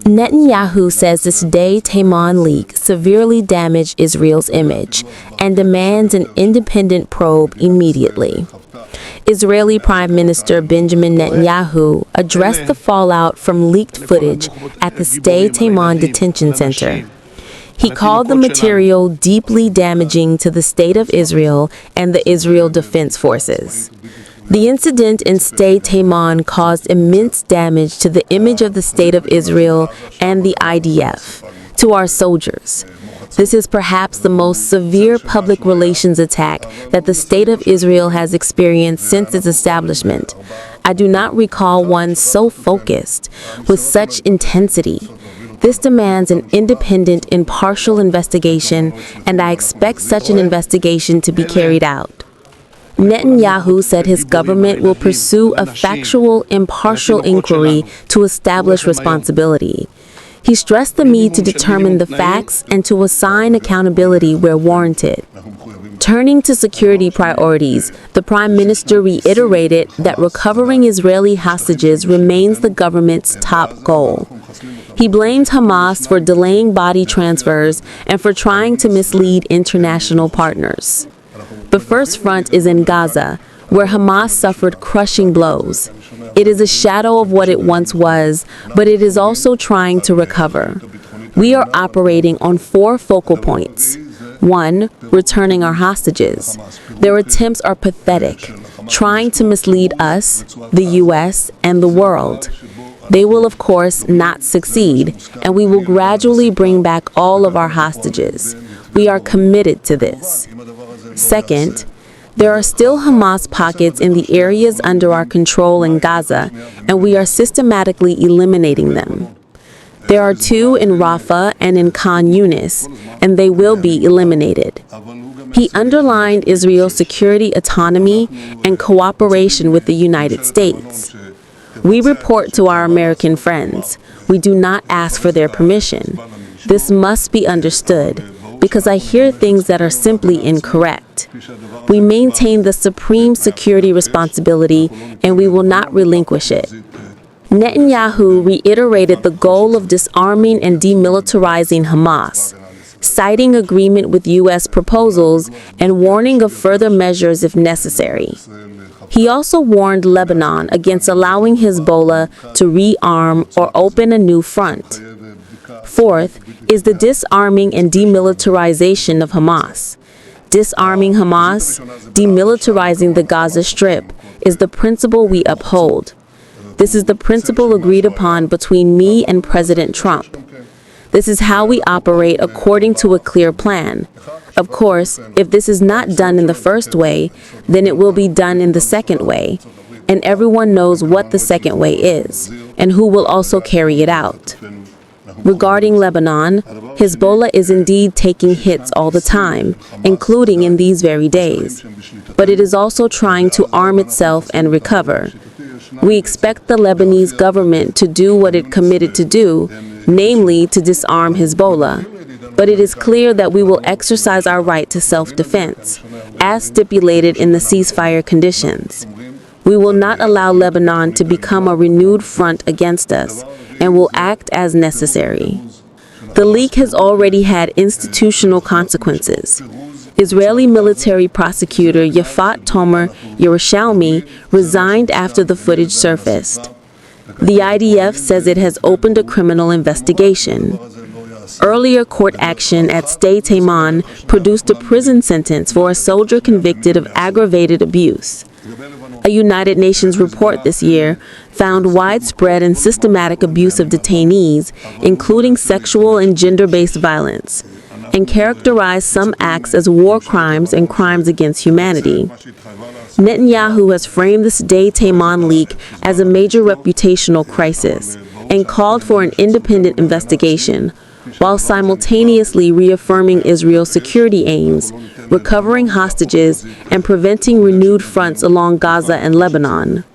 Netanyahu says the Sde Teiman leak severely damaged Israel's image and demands an independent probe immediately. Israeli Prime Minister Benjamin Netanyahu addressed the fallout from leaked footage at the Sde Teiman detention center. He called the material deeply damaging to the state of Israel and the Israel Defense Forces. The incident in Sde Teiman caused immense damage to the image of the state of Israel and the IDF, to our soldiers. This is perhaps the most severe public relations attack that the state of Israel has experienced since its establishment. I do not recall one so focused, with such intensity. This demands an independent, impartial investigation, and I expect such an investigation to be carried out. Netanyahu said his government will pursue a factual, impartial inquiry to establish responsibility. He stressed the need to determine the facts and to assign accountability where warranted. Turning to security priorities, the Prime Minister reiterated that recovering Israeli hostages remains the government's top goal. He blamed Hamas for delaying body transfers and for trying to mislead international partners. The first front is in Gaza, where Hamas suffered crushing blows. It is a shadow of what it once was, but it is also trying to recover. We are operating on 4 focal points. 1. Returning our hostages. Their attempts are pathetic, trying to mislead us, the U.S., and the world. They will, of course, not succeed, and we will gradually bring back all of our hostages. We are committed to this. Second, there are still Hamas pockets in the areas under our control in Gaza, and we are systematically eliminating them. There are 2 in Rafah and in Khan Yunis, and they will be eliminated. He underlined Israel's security autonomy and cooperation with the United States. We report to our American friends. We do not ask for their permission. This must be understood, because I hear things that are simply incorrect. We maintain the supreme security responsibility, and we will not relinquish it. Netanyahu reiterated the goal of disarming and demilitarizing Hamas, citing agreement with U.S. proposals and warning of further measures if necessary. He also warned Lebanon against allowing Hezbollah to rearm or open a new front. Fourth is the disarming and demilitarization of Hamas. Disarming Hamas, demilitarizing the Gaza Strip, is the principle we uphold. This is the principle agreed upon between me and President Trump. This is how we operate according to a clear plan. Of course, if this is not done in the first way, then it will be done in the second way. And everyone knows what the second way is, and who will also carry it out. Regarding Lebanon, Hezbollah is indeed taking hits all the time, including in these very days. But it is also trying to arm itself and recover. We expect the Lebanese government to do what it committed to do, namely to disarm Hezbollah. But it is clear that we will exercise our right to self-defense, as stipulated in the ceasefire conditions. We will not allow Lebanon to become a renewed front against us, and will act as necessary. The leak has already had institutional consequences. Israeli military prosecutor Yifat Tomer-Yerushalmi resigned after the footage surfaced. The IDF says it has opened a criminal investigation. Earlier court action at Sde Teiman produced a prison sentence for a soldier convicted of aggravated abuse. A United Nations report this year found widespread and systematic abuse of detainees, including sexual and gender-based violence, and characterized some acts as war crimes and crimes against humanity. Netanyahu has framed the Sde Teiman leak as a major reputational crisis and called for an independent investigation, while simultaneously reaffirming Israel's security aims, recovering hostages, and preventing renewed fronts along Gaza and Lebanon.